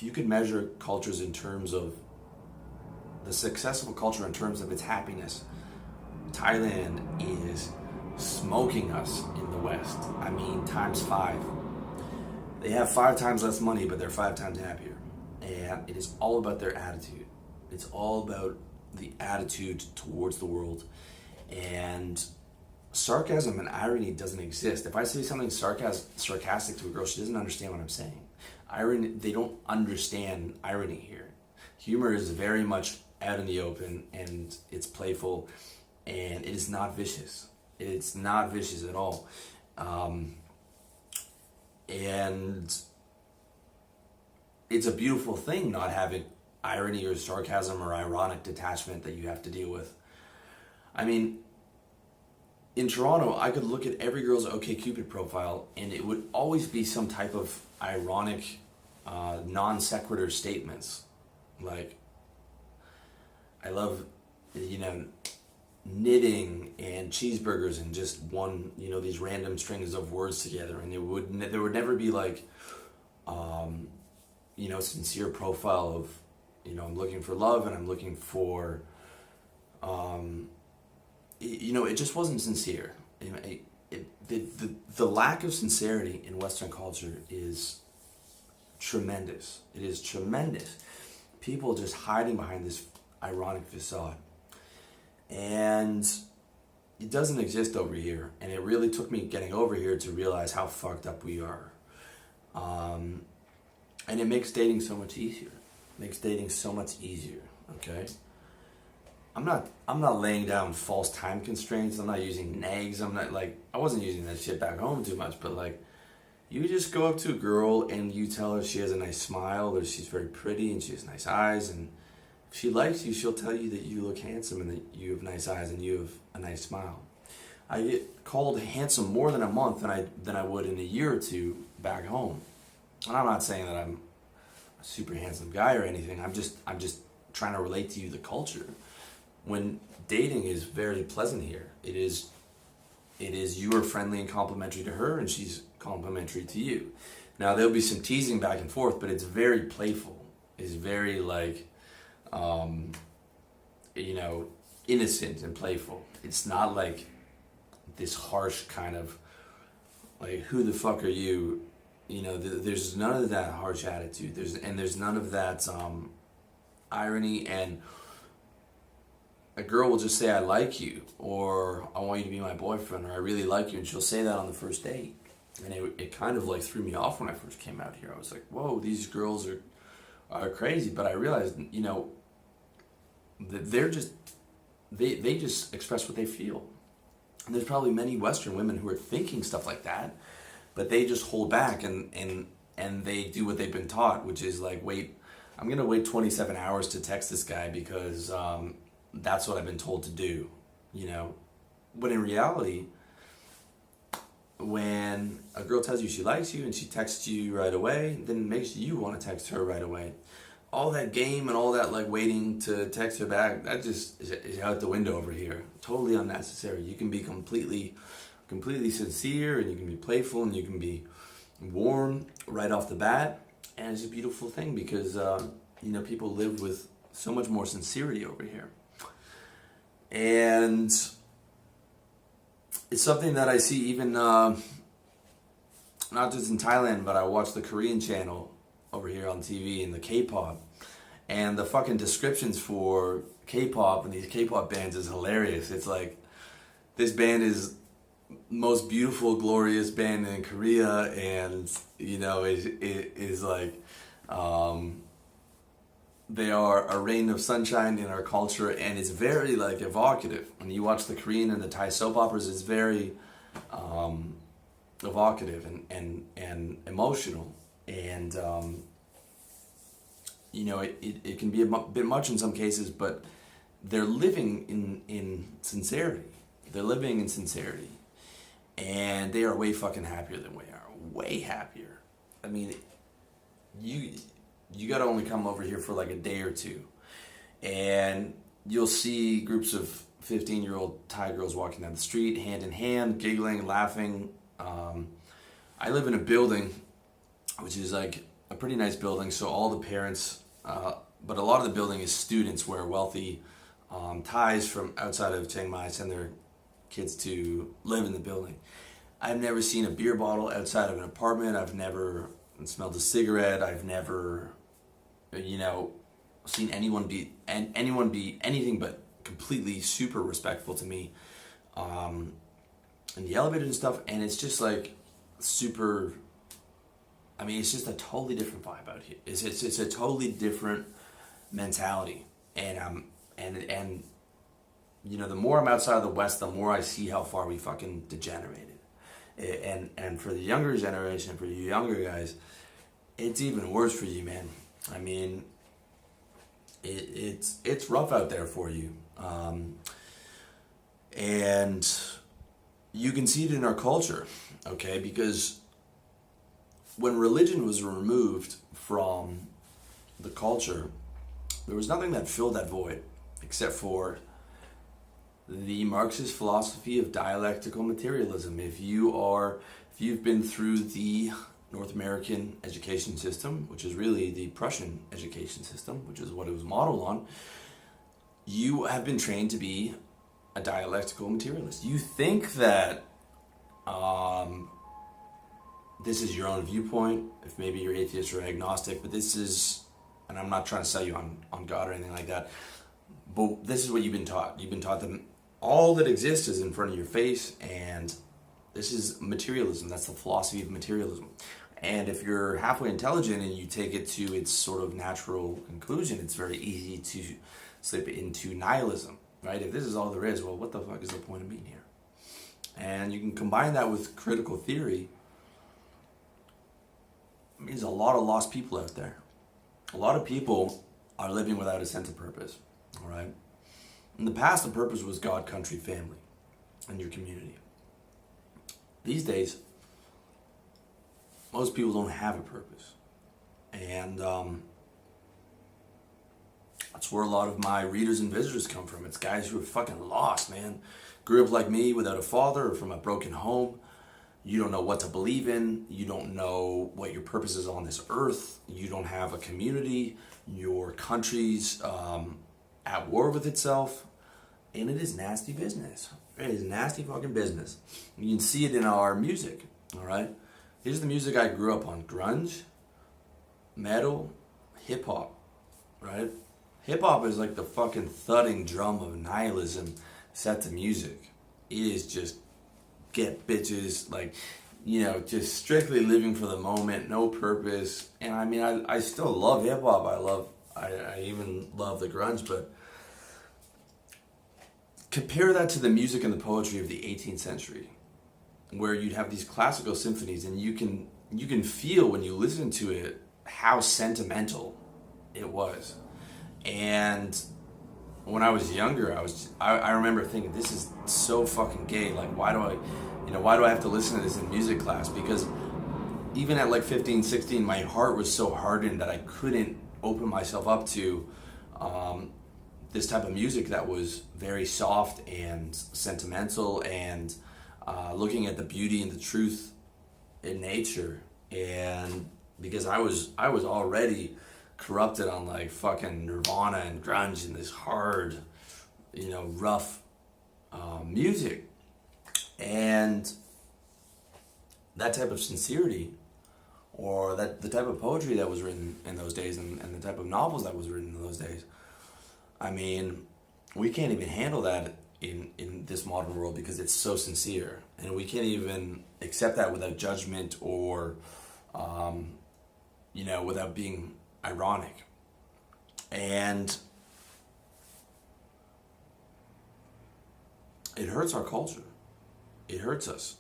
if you could measure cultures in terms of the successful culture in terms of its happiness, Thailand is smoking us in the West. I mean, times five. They have 5 times less money, but they're 5 times happier. And it is all about their attitude. It's all about the attitude towards the world. And sarcasm and irony doesn't exist. If I say something sarcastic to a girl, she doesn't understand what I'm saying. Irony, they don't understand irony here. Humor is very much out in the open, and it's playful, and it is not vicious. It's not vicious at all. And it's a beautiful thing not having irony or sarcasm or ironic detachment that you have to deal with. I mean, in Toronto, I could look at every girl's OkCupid profile, and it would always be some type of ironic, non sequitur statements. Like, I love, knitting and cheeseburgers and just one, these random strings of words together. And there would never be like, sincere profile of, I'm looking for love and I'm looking for, it just wasn't sincere. The lack of sincerity in Western culture is tremendous. It is tremendous. People just hiding behind this ironic facade. And it doesn't exist over here. And it really took me getting over here to realize how fucked up we are. And it makes dating so much easier. Okay? I'm not laying down false time constraints. I'm not using nags. I wasn't using that shit back home too much, but like, you just go up to a girl and you tell her she has a nice smile or she's very pretty and she has nice eyes, and if she likes you, she'll tell you that you look handsome and that you have nice eyes and you have a nice smile. I get called handsome more than a month than I would in a year or two back home. And I'm not saying that I'm a super handsome guy or anything. I'm just trying to relate to you the culture. When dating is very pleasant here, it is you are friendly and complimentary to her, and she's complimentary to you. Now there'll be some teasing back and forth, but it's very playful. It's very like, innocent and playful. It's not like this harsh kind of like, who the fuck are you? There's none of that harsh attitude. There's none of that irony, and a girl will just say, I like you, or I want you to be my boyfriend, or I really like you, and she'll say that on the first date. And it kind of like threw me off when I first came out here. I was like, whoa, these girls are crazy. But I realized, that they just express what they feel. And there's probably many Western women who are thinking stuff like that, but they just hold back and they do what they've been taught, which is like, I'm going to wait 27 hours to text this guy because that's what I've been told to do, But in reality, when a girl tells you she likes you and she texts you right away, then it makes you want to text her right away. All that game and all that like waiting to text her back, that just is out the window over here. Totally unnecessary. You can be completely sincere, and you can be playful, and you can be warm right off the bat. And it's a beautiful thing because, people live with so much more sincerity over here. And it's something that I see even, not just in Thailand, but I watch the Korean channel over here on TV and the K-pop. And the fucking descriptions for K-pop and these K-pop bands is hilarious. It's like, this band is most beautiful, glorious band in Korea, and, it is like, they are a rain of sunshine in our culture, and it's very like evocative. When you watch the Korean and the Thai soap operas, it's very evocative and emotional, and it can be a bit much in some cases, but they're living in sincerity. They're living in sincerity, and they are way fucking happier than we are. Way happier. I mean, you gotta only come over here for like a day or two, and you'll see groups of 15-year-old Thai girls walking down the street, hand in hand, giggling, laughing. I live in a building which is like a pretty nice building. So all the parents, but a lot of the building is students where wealthy Thais from outside of Chiang Mai send their kids to live in the building. I've never seen a beer bottle outside of an apartment. I've never smelled a cigarette. I've never, you know, seen anyone be anything but completely super respectful to me in the elevator and stuff. And it's just like super. I mean, it's just a totally different vibe out here. It's a totally different mentality, and you know, the more I'm outside of the West, the more I see how far we fucking degenerated. And for the younger generation, for you younger guys, it's even worse for you, man. I mean, it's rough out there for you, and you can see it in our culture, okay? Because when religion was removed from the culture, there was nothing that filled that void except for the Marxist philosophy of dialectical materialism. If you've been through the North American education system, which is really the Prussian education system, which is what it was modeled on, you have been trained to be a dialectical materialist. You think that this is your own viewpoint, if maybe you're atheist or agnostic, but this is, and I'm not trying to sell you on God or anything like that, but this is what you've been taught. You've been taught that all that exists is in front of your face, and this is materialism. That's the philosophy of materialism. And if you're halfway intelligent and you take it to its sort of natural conclusion, it's very easy to slip into nihilism, right? If this is all there is, well, what the fuck is the point of being here? And you can combine that with critical theory. It means a lot of lost people out there. A lot of people are living without a sense of purpose, all right? In the past, the purpose was God, country, family, and your community. These days, most people don't have a purpose. And that's where a lot of my readers and visitors come from. It's guys who are fucking lost, man. Grew up like me without a father or from a broken home. You don't know what to believe in. You don't know what your purpose is on this earth. You don't have a community. Your country's at war with itself. And it is nasty business. It is nasty fucking business. You can see it in our music, all right? Here's the music I grew up on. Grunge, metal, hip-hop, right? Hip-hop is like the fucking thudding drum of nihilism set to music. It is just get bitches, like, you know, just strictly living for the moment, no purpose. And I mean, I still love hip-hop. I even love the grunge, but compare that to the music and the poetry of the 18th century, where you'd have these classical symphonies, and you can feel when you listen to it how sentimental it was. And when I was younger, I remember thinking, this is so fucking gay. Like, why do I have to listen to this in music class? Because even at like 15, 16, my heart was so hardened that I couldn't open myself up to this type of music that was very soft and sentimental and looking at the beauty and the truth in nature. And because I was already corrupted on like fucking Nirvana and grunge and this hard, you know, rough music. And that type of sincerity, or that the type of poetry that was written in those days, and the type of novels that was written in those days, I mean, we can't even handle that in this modern world because it's so sincere, and we can't even accept that without judgment or you know, without being ironic. And it hurts our culture. It hurts us.